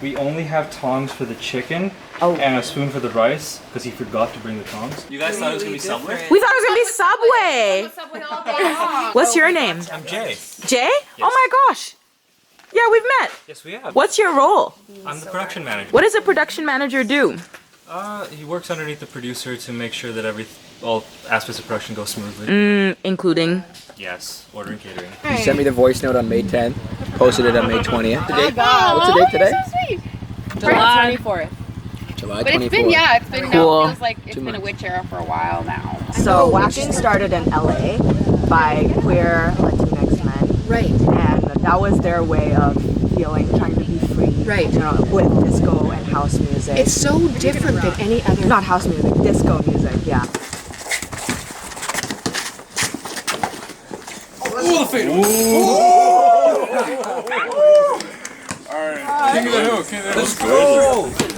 We only have tongs for the chicken and a spoon for the rice because he forgot to bring the tongs. You guys thought it was going to be Subway? We thought it was gonna be Subway. What's your name? I'm Jay. Jay? Yes. Oh my gosh. Yeah, we've met. Yes, we have. What's your role? I'm the production manager. What does a production manager do? He works underneath the producer to make sure that all aspects of production go smoothly. Including? Yes, ordering, catering. You sent me the voice note on May 10th, posted it on May 20th. What's the date today? So sweet. July 24th. July 24th. But it's been, it's been, Cool. now it feels like it's been a witch era for a while now. So Whacking started in LA by queer Latinx men. Right. And that was their way of trying to be free. Right. You know, with disco and house music. It's so different than any other. Not house music, disco music, yeah. Ooh, the fade. Alright. King of the Hill, King of the Hill. Let's go.